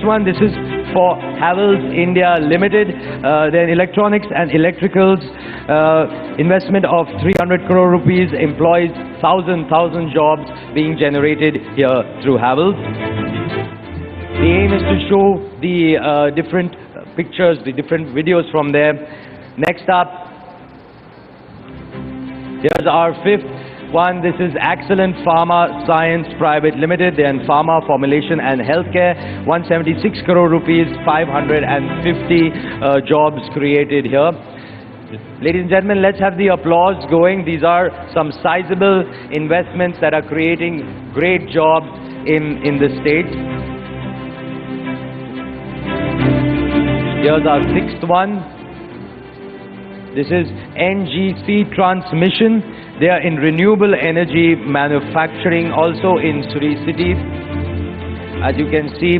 one, this is for Havells India Limited. They're electronics and electricals. Investment of 300 crore rupees, employs 1,000 jobs being generated here through Havells. The aim is to show the different pictures, the different videos from there. Next up, here's our fifth one. This is Excellent Pharma Science Private Limited. They're in pharma, formulation and healthcare. 176 crore rupees, 550 jobs created here. Ladies and gentlemen, let's have the applause going. These are some sizable investments that are creating great jobs in the state. Here's our sixth one. This is NGC Transmission. They are in renewable energy manufacturing, also in Surrey City. As you can see,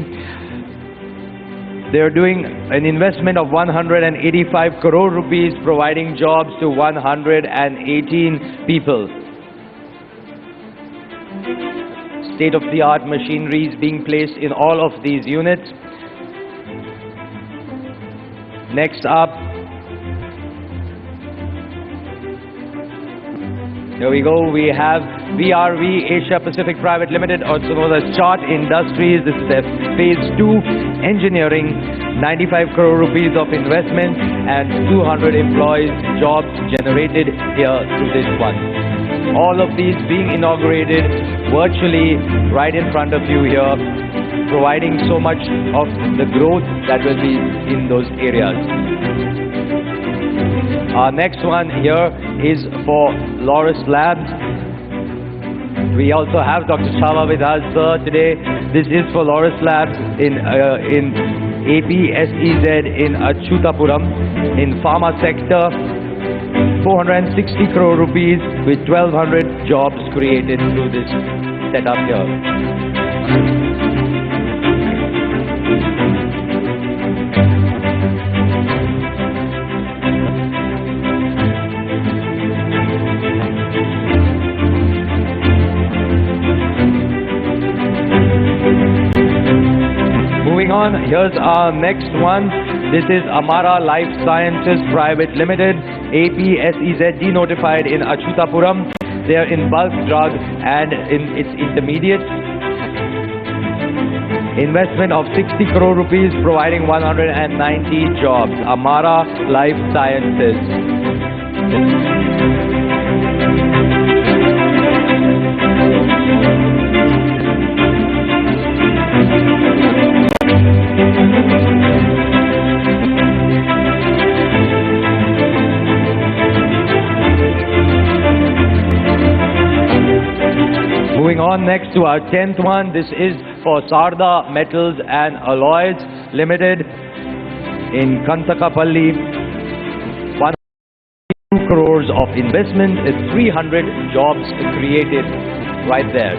they are doing an investment of 185 crore rupees, providing jobs to 118 people. State-of-the-art machinery is being placed in all of these units. Next up, here we go, we have VRV Asia Pacific Private Limited, also known as Chart Industries. This is their phase 2 engineering, 95 crore rupees of investment and 200 employees, jobs generated here through this one. All of these being inaugurated virtually right in front of you here, providing so much of the growth that will be in those areas. Our next one here is for Laurus Labs. We also have Dr. Chava with us today. This is for Laurus Labs in APSEZ in Achutapuram in pharma sector. 460 crore rupees with 1,200 jobs created through this setup here. Moving on, here's our next one. This is Amara Life Sciences Private Limited, APSEZ denotified in Achutapuram. They are in bulk drug and in its intermediates. Investment of 60 crore rupees, providing 190 jobs. Amara Life Sciences. Moving on next to our 10th one, this is for Sarda Metals and Alloys Limited in Kantakapalli. 102 crores of investment, 300 jobs created right there.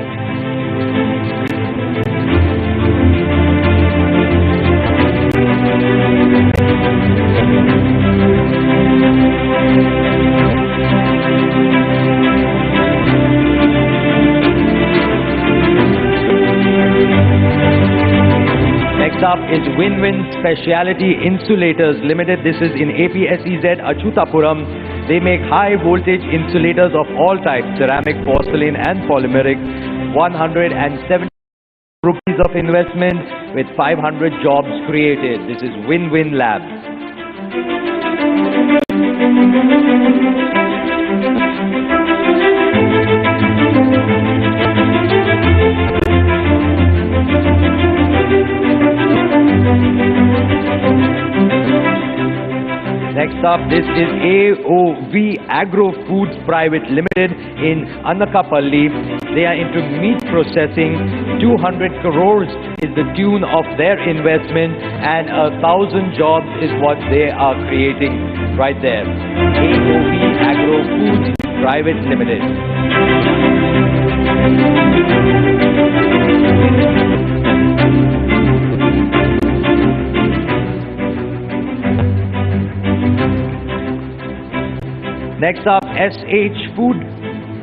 Next up is Win-Win Specialty Insulators Limited. This is in APSEZ Achutapuram. They make high voltage insulators of all types, ceramic, porcelain and polymeric. 170 rupees of investment with 500 jobs created. This is Win-Win Lab. Next up, this is AOV Agro Foods Private Limited in Annakapalli. They are into meat processing. 200 crores is the tune of their investment and 1,000 jobs is what they are creating right there. AOV Agro Foods Private Limited. Next up, SH Food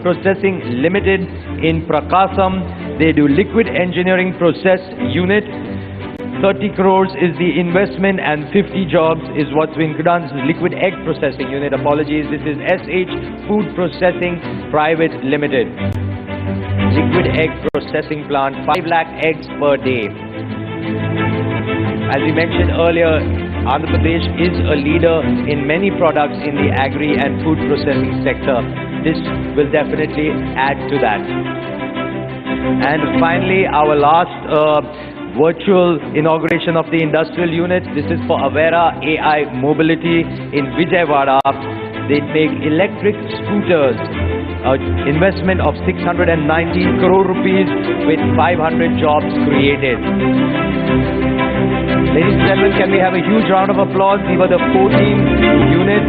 Processing Limited in Prakasam. They do liquid engineering process unit. 30 crores is the investment and 50 jobs is what's being done. This is liquid egg processing unit. Apologies. This is SH Food Processing Private Limited. Liquid egg processing plant, 5 lakh eggs per day. As we mentioned earlier, Andhra Pradesh is a leader in many products in the agri and food processing sector. This will definitely add to that. And finally, our last virtual inauguration of the industrial unit. This is for Avera AI Mobility in Vijayawada. They make electric scooters. Investment of 619 crore rupees with 500 jobs created. Ladies and gentlemen, can we have a huge round of applause? These were the 14 units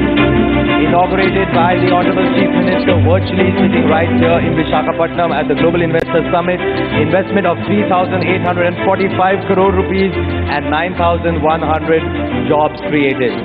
inaugurated by the Honorable Chief Minister virtually sitting right here in Visakhapatnam at the Global Investor Summit. Investment of 3,845 crore rupees and 9,100 jobs created.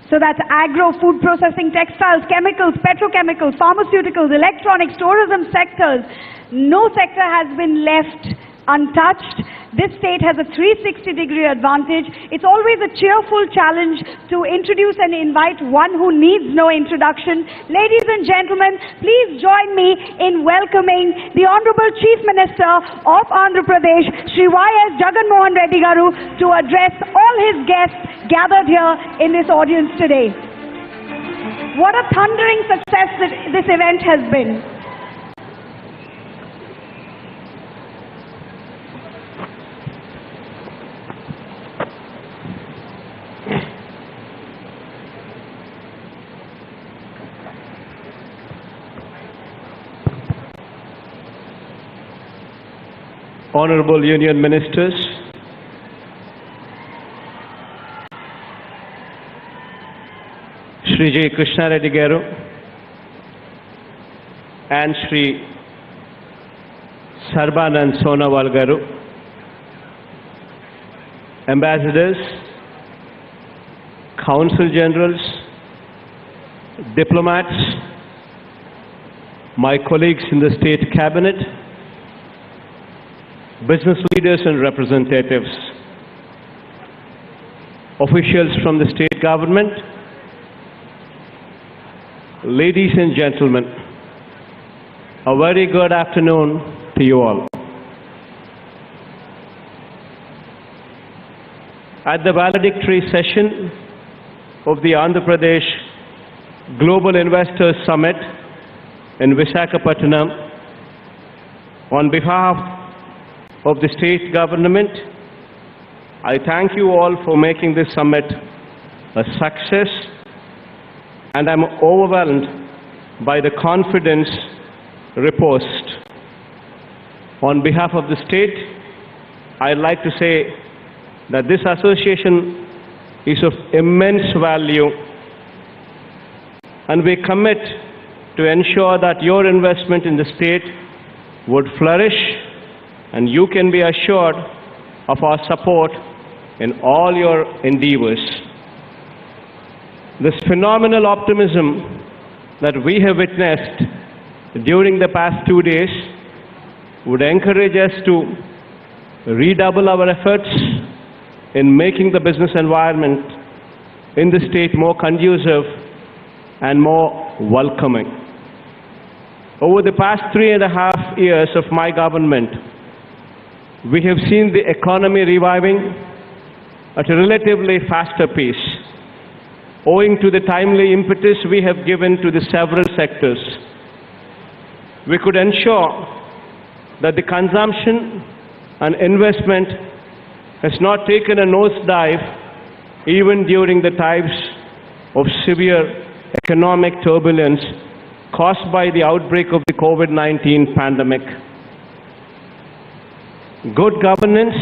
So that's agro, food processing, textiles, chemicals, petrochemicals, pharmaceuticals, electronics, tourism sectors. No sector has been left untouched. This state has a 360-degree advantage. It's always a cheerful challenge to introduce and invite one who needs no introduction. Ladies and gentlemen, please join me in welcoming the Honorable Chief Minister of Andhra Pradesh, Shri Y.S. Jagan Mohan Reddy Garu, to address all his guests gathered here in this audience today. What a thundering success this event has been. Honorable Union Ministers, Shri J. Krishna Reddy Garu and Shri Sarbanand Sonawal Garu, Ambassadors, Consul Generals, diplomats, my colleagues in the State Cabinet, business leaders and representatives, officials from the state government, ladies and gentlemen, a very good afternoon to you all. At the valedictory session of the Andhra Pradesh Global Investors Summit in Visakhapatnam, on behalf of the state government, I thank you all for making this summit a success, and I'm overwhelmed by the confidence reposed. On behalf of the state, I'd like to say that this association is of immense value, and we commit to ensure that your investment in the state would flourish, and you can be assured of our support in all your endeavors. This phenomenal optimism that we have witnessed during the past 2 days would encourage us to redouble our efforts in making the business environment in the state more conducive and more welcoming. Over the past 3.5 years of my government, we have seen the economy reviving at a relatively faster pace, owing to the timely impetus we have given to the several sectors. We could ensure that the consumption and investment has not taken a nosedive even during the times of severe economic turbulence caused by the outbreak of the COVID-19 pandemic. Good governance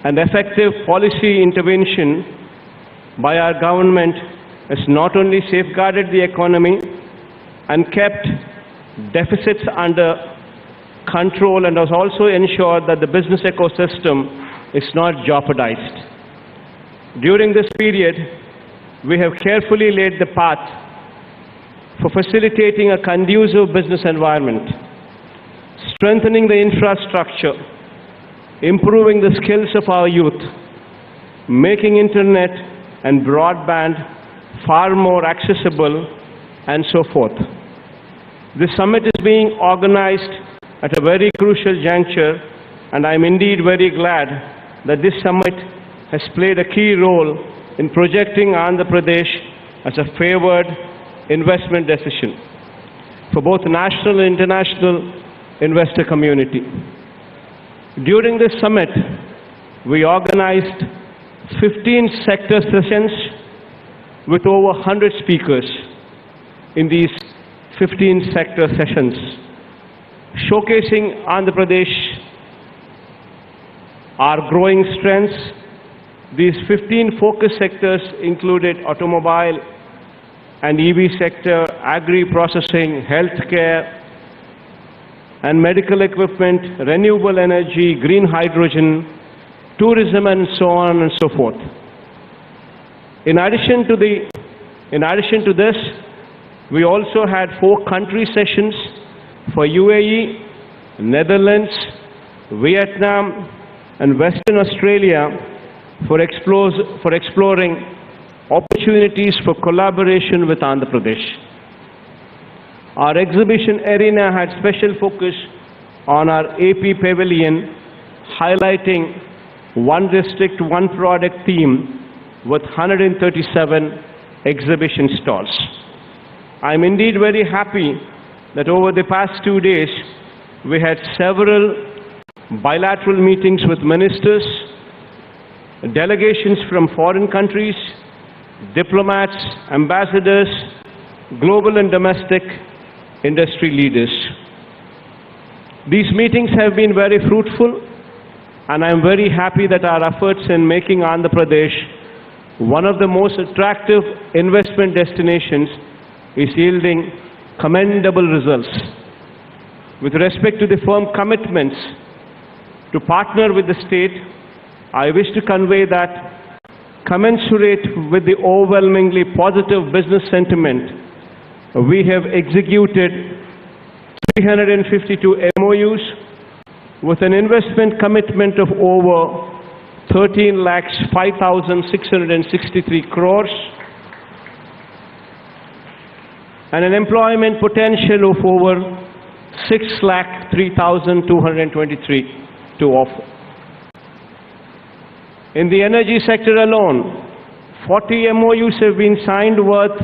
and effective policy intervention by our government has not only safeguarded the economy and kept deficits under control, and has also ensured that the business ecosystem is not jeopardized. During this period, we have carefully laid the path for facilitating a conducive business environment, strengthening the infrastructure, improving the skills of our youth, making internet and broadband far more accessible, and so forth. This summit is being organized at a very crucial juncture, and I am indeed very glad that this summit has played a key role in projecting Andhra Pradesh as a favored investment decision for both national and international investor community. During this summit, we organized 15 sector sessions with over 100 speakers in these 15 sector sessions, showcasing Andhra Pradesh, our growing strengths. These 15 focus sectors included automobile and EV sector, agri-processing, healthcare, and medical equipment, renewable energy, green hydrogen, tourism, and so on and so forth. In addition to this, we also had 4 country sessions for UAE, Netherlands, Vietnam, and Western Australia for exploring opportunities for collaboration with Andhra Pradesh. Our exhibition arena had special focus on our AP pavilion, highlighting one district, one product theme with 137 exhibition stalls. I am indeed very happy that over the past 2 days, we had several bilateral meetings with ministers, delegations from foreign countries, diplomats, ambassadors, global and domestic industry leaders. These meetings have been very fruitful, and I am very happy that our efforts in making Andhra Pradesh one of the most attractive investment destinations is yielding commendable results. With respect to the firm commitments to partner with the state, I wish to convey that, commensurate with the overwhelmingly positive business sentiment, we have executed 352 MOUs with an investment commitment of over 13,05,663 crores and an employment potential of over 6,03,223 to offer. In the energy sector alone, 40 MOUs have been signed worth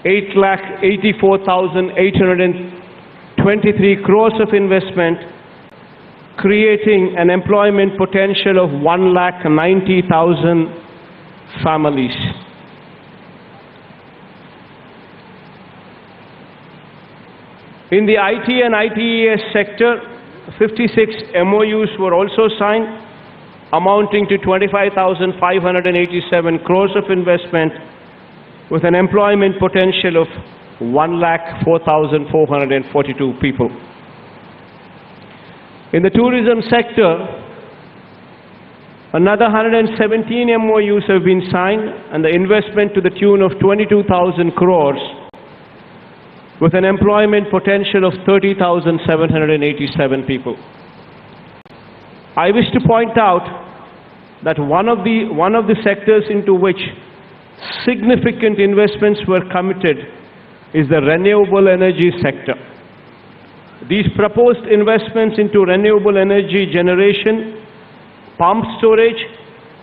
8,84,823 crores of investment, creating an employment potential of 1,90,000 families. In the IT and ITES sector, 56 MOUs were also signed, amounting to 25,587 crores of investment with an employment potential of 1,04,442 people. In the tourism sector, another 117 MOUs have been signed and the investment to the tune of 22,000 crores with an employment potential of 30,787 people. I wish to point out that one of the sectors into which significant investments were committed is the renewable energy sector. These proposed investments into renewable energy generation, pump storage,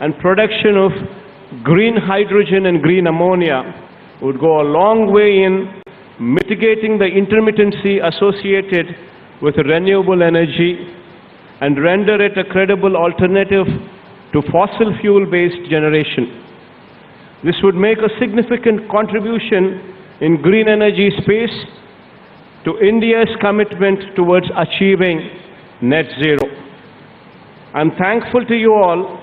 and production of green hydrogen and green ammonia would go a long way in mitigating the intermittency associated with renewable energy and render it a credible alternative to fossil fuel-based generation. This would make a significant contribution in green energy space to India's commitment towards achieving net zero. I'm thankful to you all.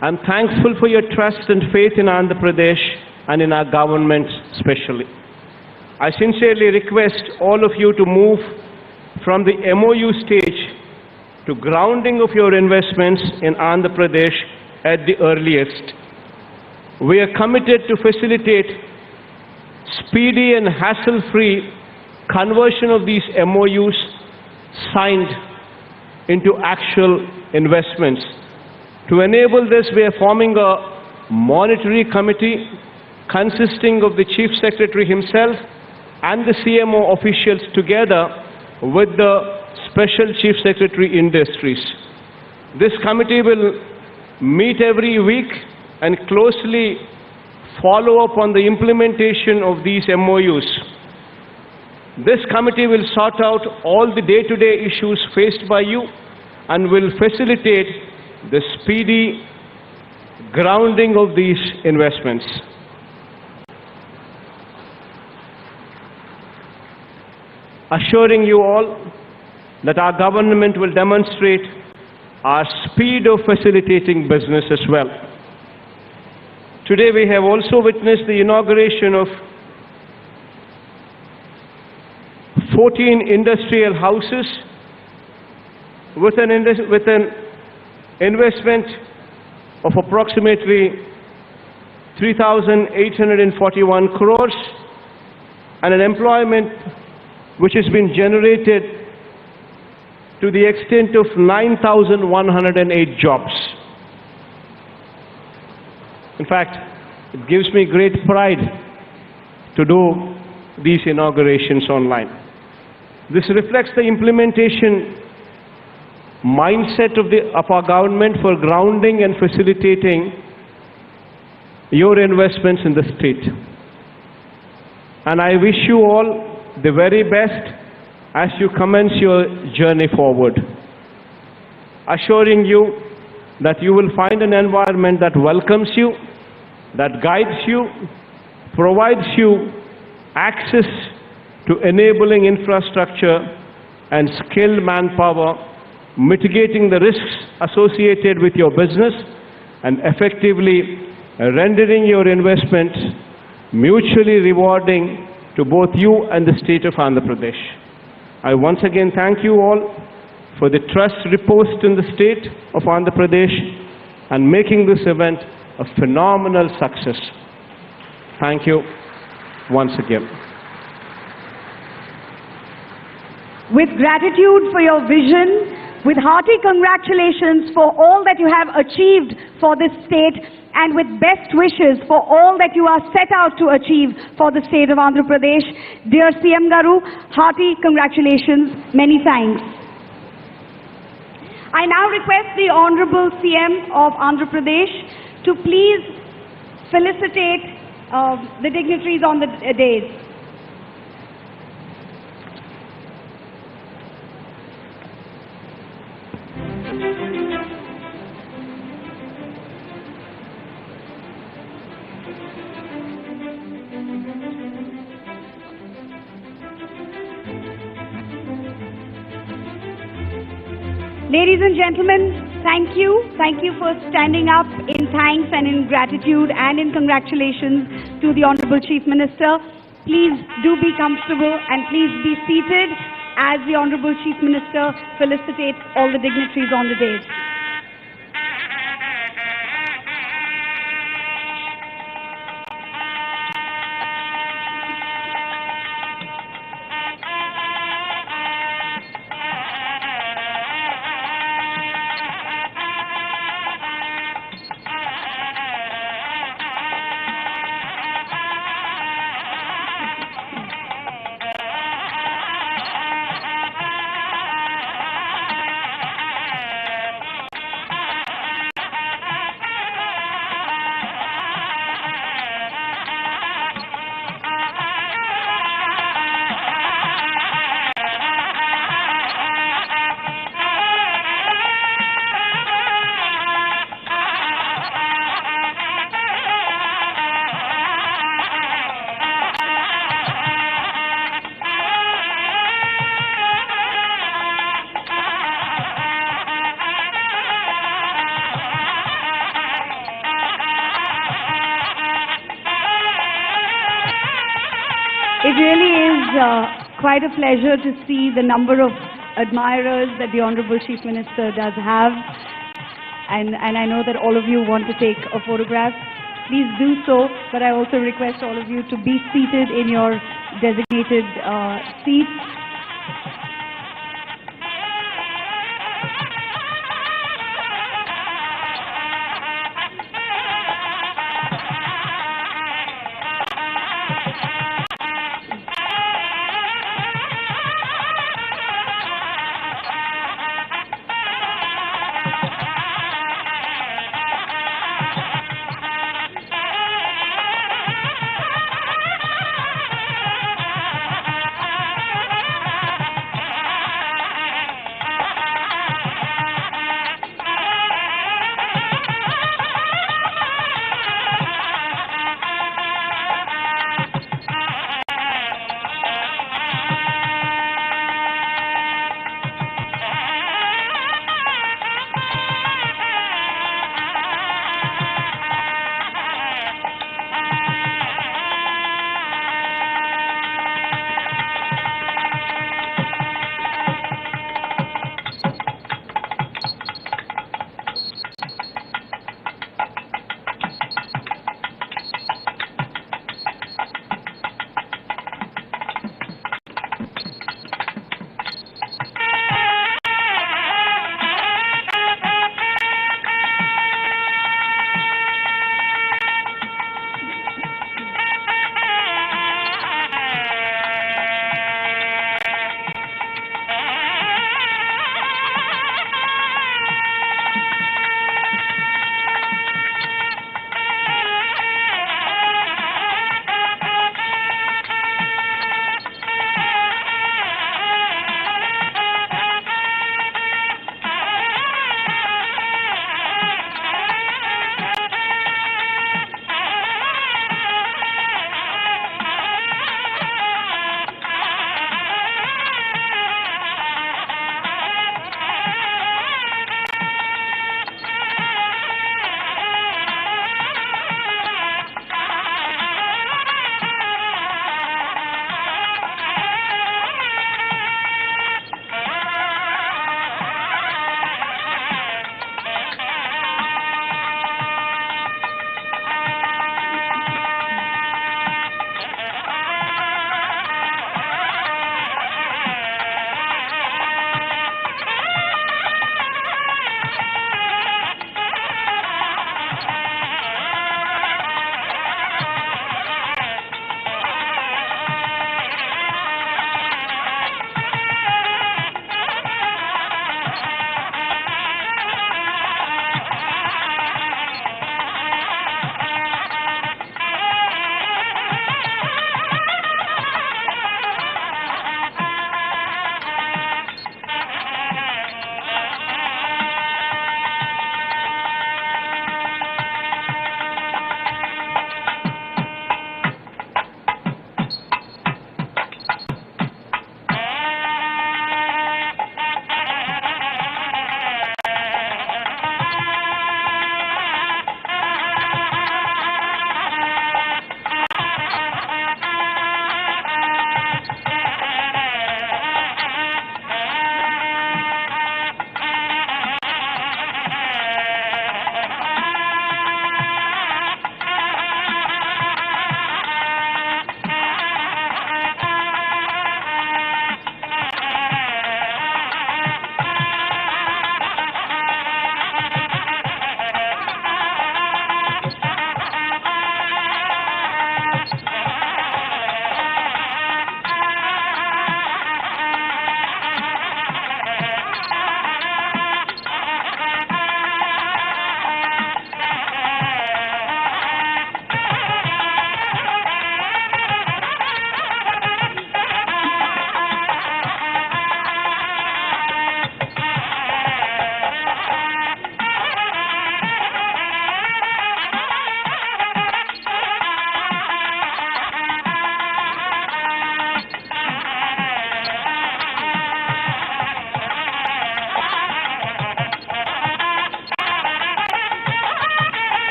I'm thankful for your trust and faith in Andhra Pradesh and in our government especially. I sincerely request all of you to move from the MOU stage to grounding of your investments in Andhra Pradesh at the earliest. We are committed to facilitate speedy and hassle-free conversion of these MOUs signed into actual investments. To enable this, we are forming a monetary committee consisting of the Chief Secretary himself and the CMO officials together with the Special Chief Secretary Industries. This committee will meet every week and closely follow up on the implementation of these MOUs. This committee will sort out all the day-to-day issues faced by you and will facilitate the speedy grounding of these investments. Assuring you all that our government will demonstrate our speed of facilitating business as well. Today we have also witnessed the inauguration of 14 industrial houses with an investment of approximately 3,841 crores and an employment which has been generated to the extent of 9,108 jobs. In fact, it gives me great pride to do these inaugurations online. This reflects the implementation mindset of our government for grounding and facilitating your investments in the state. And I wish you all the very best as you commence your journey forward, assuring you that you will find an environment that welcomes you, that guides you, provides you access to enabling infrastructure and skilled manpower, mitigating the risks associated with your business, and effectively rendering your investments mutually rewarding to both you and the state of Andhra Pradesh. I once again thank you all for the trust reposed in the state of Andhra Pradesh and making this event a phenomenal success. Thank you once again. With gratitude for your vision, with hearty congratulations for all that you have achieved for this state, and with best wishes for all that you are set out to achieve for the state of Andhra Pradesh, dear CM Garu, hearty congratulations, many thanks. I now request the Honorable CM of Andhra Pradesh to please felicitate the dignitaries on the dais. Ladies and gentlemen, thank you. Thank you for standing up in thanks and in gratitude and in congratulations to the Honorable Chief Minister. Please do be comfortable and please be seated as the Honorable Chief Minister felicitates all the dignitaries on the dais. always quite a pleasure to see the number of admirers that the Honorable Chief Minister does have. And I know that all of you want to take a photograph. Please do so, but I also request all of you to be seated in your designated seats.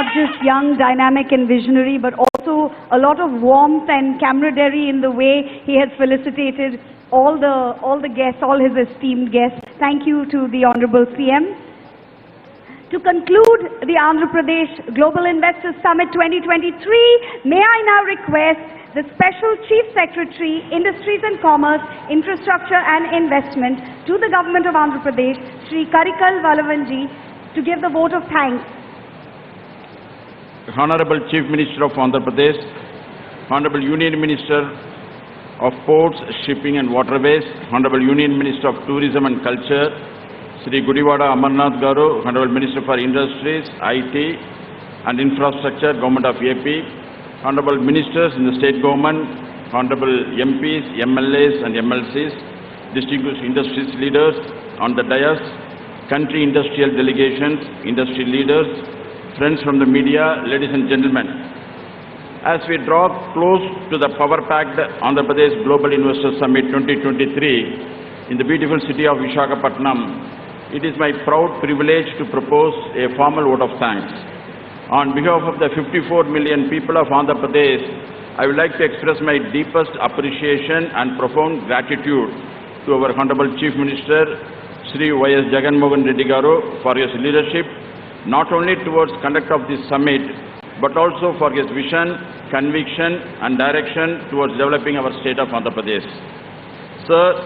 not just young, dynamic and visionary, but also a lot of warmth and camaraderie in the way he has felicitated all the guests, all his esteemed guests. Thank you to the Honorable CM. To conclude the Andhra Pradesh Global Investors Summit 2023, may I now request the Special Chief Secretary, Industries and Commerce, Infrastructure and Investment to the Government of Andhra Pradesh, Shri Karikal Valavanji, to give the vote of thanks. Honorable Chief Minister of Andhra Pradesh, Honorable Union Minister of Ports, Shipping and Waterways, Honorable Union Minister of Tourism and Culture, Sri Gudivada Amarnath Garu, Honorable Minister for Industries, IT and Infrastructure, Government of AP, Honorable Ministers in the State Government, Honorable MPs, MLAs and MLCs, distinguished industries leaders on the dais, country industrial delegations, industry leaders, friends from the media, ladies and gentlemen. As we draw close to the power-packed Andhra Pradesh Global Investors Summit 2023 in the beautiful city of Visakhapatnam, it is my proud privilege to propose a formal vote of thanks. On behalf of the 54 million people of Andhra Pradesh, I would like to express my deepest appreciation and profound gratitude to our Honorable Chief Minister, Sri Y.S. Jagan Mohan Reddy Garu, for his leadership, not only towards conduct of this summit, but also for his vision, conviction and direction towards developing our state of Andhra Pradesh. Sir,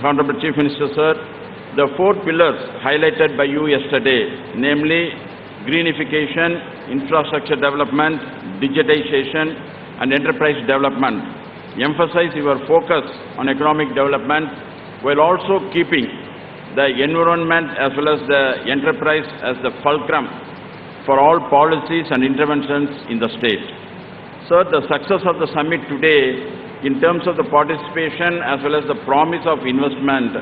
Honorable Chief Minister, sir, the four pillars highlighted by you yesterday, namely greenification, infrastructure development, digitization and enterprise development, emphasize your focus on economic development while also keeping the environment as well as the enterprise as the fulcrum for all policies and interventions in the state. Sir, the success of the summit today in terms of the participation as well as the promise of investment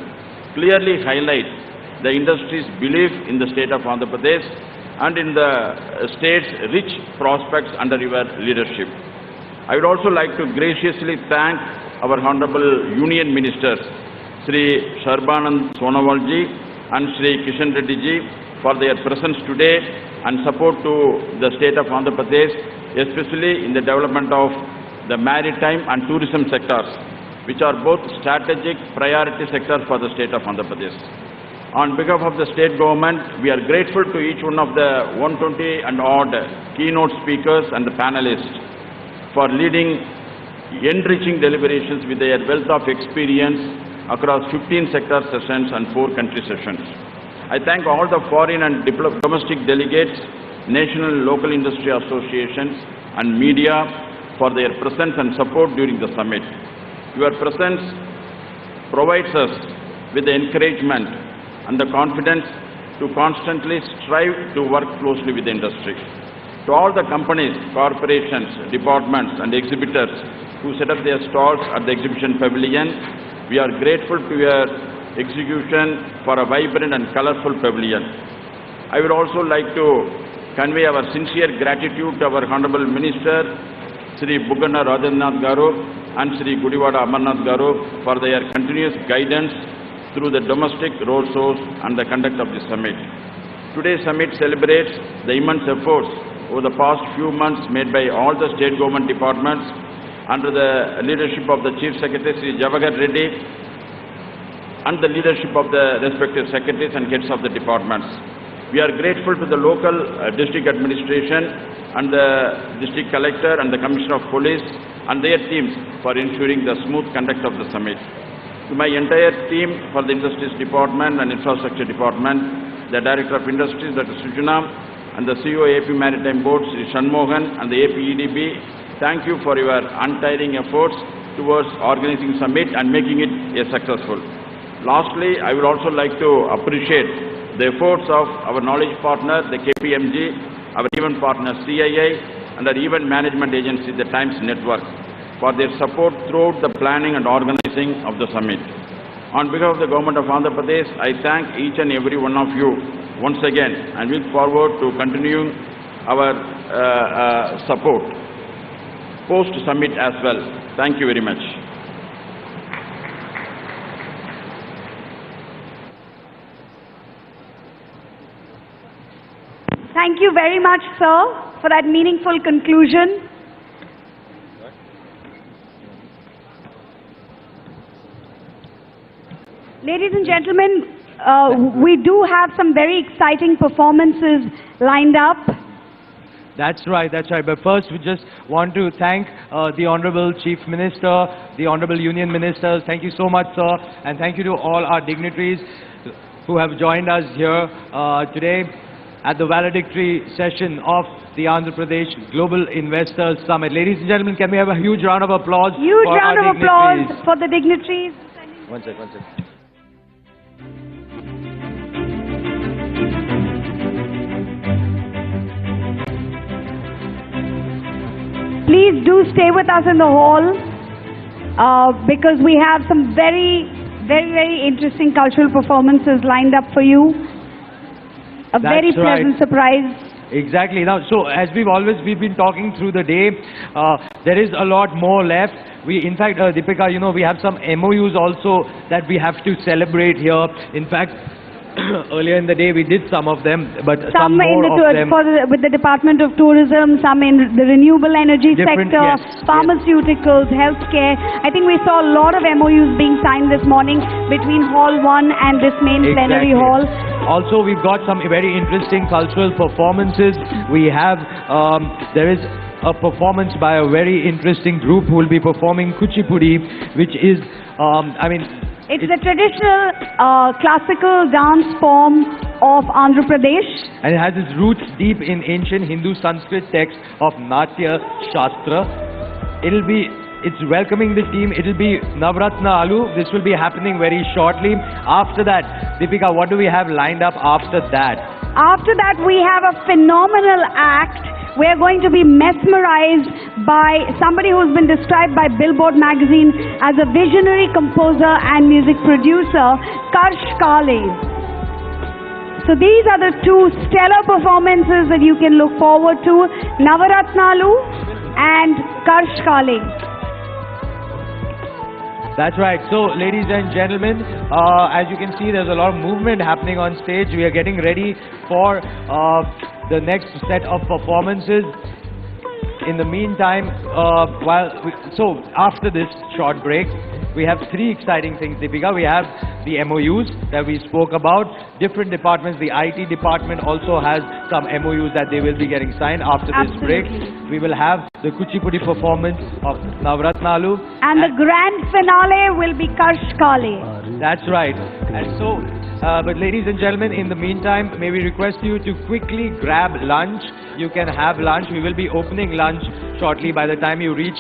clearly highlights the industry's belief in the state of Andhra Pradesh and in the state's rich prospects under your leadership. I would also like to graciously thank our Honorable Union Ministers, Sri Sarbanand Sonowalji and Sri Kishan Reddy ji, for their presence today and support to the state of Andhra Pradesh, especially in the development of the maritime and tourism sectors, which are both strategic priority sectors for the state of Andhra Pradesh. On behalf of the state government, we are grateful to each one of the 120 and odd keynote speakers and the panelists for leading enriching deliberations with their wealth of experience across 15 sector sessions and 4 country sessions. I thank all the foreign and domestic delegates, national and local industry associations and media for their presence and support during the summit. Your presence provides us with the encouragement and the confidence to constantly strive to work closely with the industry. To all the companies, corporations, departments and exhibitors who set up their stalls at the exhibition pavilion, we are grateful to your execution for a vibrant and colorful pavilion. I would also like to convey our sincere gratitude to our Honorable Minister, Sri Bugana Rajendranath Garu and Sri Gudivada Amarnath Garu for their continuous guidance through the domestic road shows and the conduct of the summit. Today's summit celebrates the immense efforts over the past few months made by all the state government departments under the leadership of the Chief Secretary Sri Javagar Reddy and the leadership of the respective secretaries and heads of the departments. We are grateful to the local district administration and the district collector and the commissioner of police and their teams for ensuring the smooth conduct of the summit. To my entire team for the Industries Department and Infrastructure Department, the Director of Industries, Dr. Sujana, and the CEO AP Maritime Board, Sri Shanmohan, and the AP EDB, thank you for your untiring efforts towards organizing summit and making it a successful. Lastly, I would also like to appreciate the efforts of our knowledge partner, the KPMG, our event partner CII, and our event management agency, the Times Network, for their support throughout the planning and organizing of the summit. On behalf of the Government of Andhra Pradesh, I thank each and every one of you once again and look forward to continuing our support post-summit as well. Thank you very much. Thank you very much, sir, for that meaningful conclusion. Ladies and gentlemen, we do have some very exciting performances lined up. That's right, that's right. But first, we just want to thank the Honorable Chief Minister, the Honorable Union Ministers. Thank you so much, sir. And thank you to all our dignitaries who have joined us here today at the valedictory session of the Andhra Pradesh Global Investors Summit. Ladies and gentlemen, can we have a huge round of applause Huge for round our of applause for the dignitaries. One second. Please do stay with us in the hall because we have some very interesting cultural performances lined up for you. A very pleasant surprise. Exactly. Now, so as we've been talking through the day, there is a lot more left. In fact, Deepika, you know, we have some MOUs also that we have to celebrate here. In fact, earlier in the day we did some of them, but some more of them. With the Department of Tourism, some in the renewable energy sector, pharmaceuticals, healthcare. I think we saw a lot of MOUs being signed this morning between Hall 1 and this main plenary hall. Also, we've got some very interesting cultural performances. We have, there is a performance by a very interesting group who will be performing Kuchipudi, which is, it's a traditional classical dance form of Andhra Pradesh. And it has its roots deep in ancient Hindu Sanskrit text of Natya Shastra. It's welcoming the team. It'll be Navratna Alu. This will be happening very shortly. After that, Deepika, what do we have lined up after that? After that, we have a phenomenal act. We're going to be mesmerized by somebody who's been described by Billboard magazine as a visionary composer and music producer, Karsh Kale. So these are the two stellar performances that you can look forward to, Navaratnalu and Karsh Kale. That's right. So, ladies and gentlemen, as you can see, there's a lot of movement happening on stage. We are getting ready for the next set of performances. In the meantime, so after this short break, we have three exciting things, Deepika. We have the MOUs that we spoke about. Different departments, the IT department also has some MOUs that they will be getting signed after this break. We will have the Kuchipudi performance of Navratnalu. And the grand finale will be Karsh Kale. That's right. And so, but ladies and gentlemen, in the meantime, may we request you to quickly grab lunch. You can have lunch. We will be opening lunch shortly by the time you reach.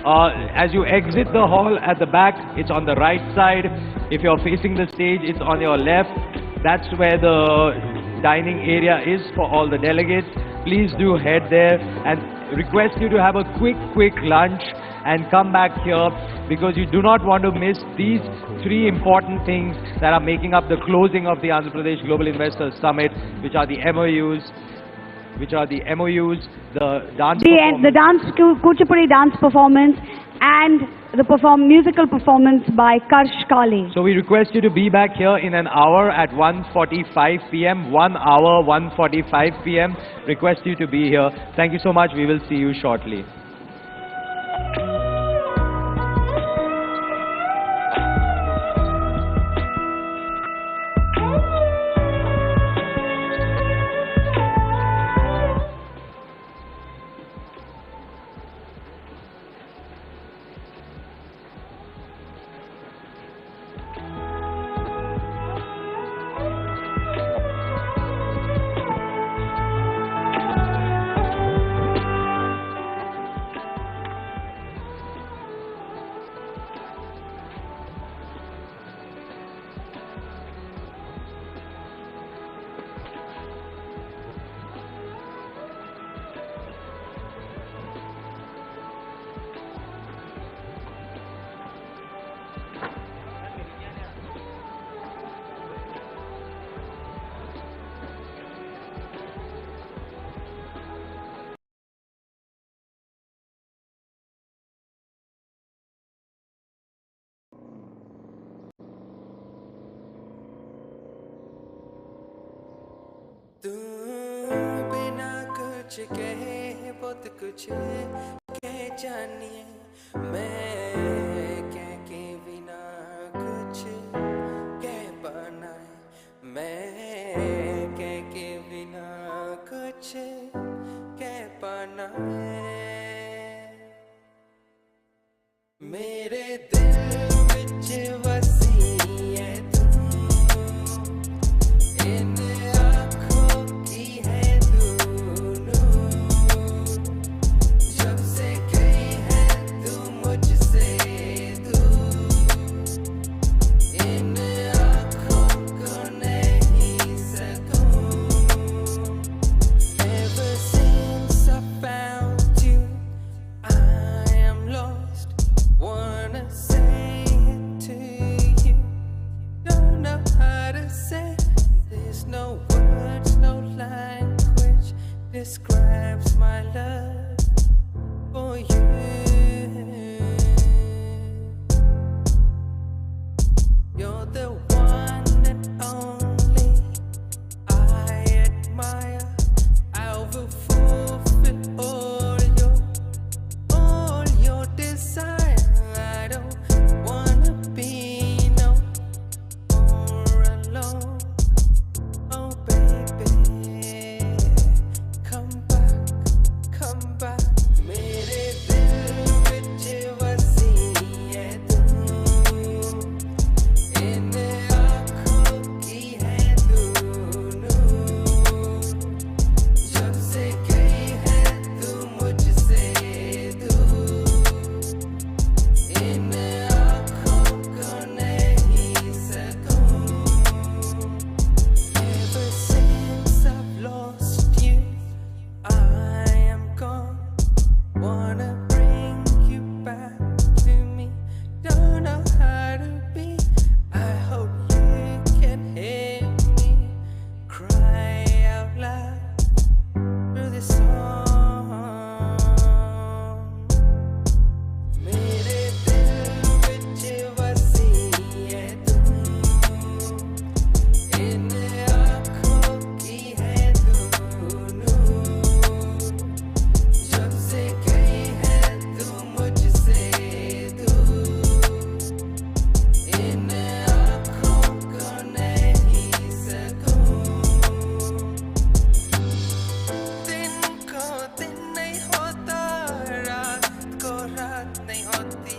As you exit the hall at the back, it's on the right side. If you're facing the stage, it's on your left. That's where the dining area is for all the delegates. Please do head there and request you to have a quick lunch and come back here because you do not want to miss these three important things that are making up the closing of the Andhra Pradesh Global Investors Summit, which are the MOUs, the dance performance. The Kuchipudi dance performance and the musical performance by Karsh Kale. So we request you to be back here in an hour at 1:45 p.m. 1 hour, 1:45 p.m. Request you to be here. Thank you so much. We will see you shortly. तू कुछ कहे बहुत कुछ कह जानिए मैं कह के बिना कुछ कह पाना मैं कह के बिना कुछ कह पाना है मेरे दिल विच वसी है तू इन आँखों की है दोनों जब से गई है तू मुझसे दूर इन आँखों को नहीं सकूं ever since I found you I am lost wanna say it to you don't know how to say there's no words no language describes my love for you you're the one and only I admire I will fulfill all your desire I don't wanna be no more alone oh baby come back मेरे दिल विच वसी है तू इन आँखों की है दोनों जब से गई है तू मुझसे दूर इन आँखों को नहीं सकूं ever since I've lost you I am gone wanna bring you back to me don't know how to be I hope you can hear me cry out loud through this song मेरे दिल विच वसी है तू इन आँखों की है दोनों जब से गई है तू मुझसे दूर इन आँखों को नहीं सकूं दिन को दिन नहीं होता रात को रात नहीं होती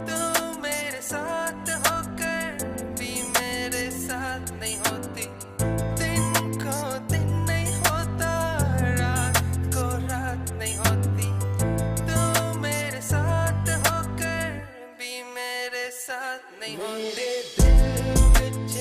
तू मेरे साथ होकर भी मेरे साथ नहीं होती दिन को दिन नहीं होता रात को रात नहीं होती तू मेरे साथ होकर भी मेरे साथ नहीं होती मेरे दिल विच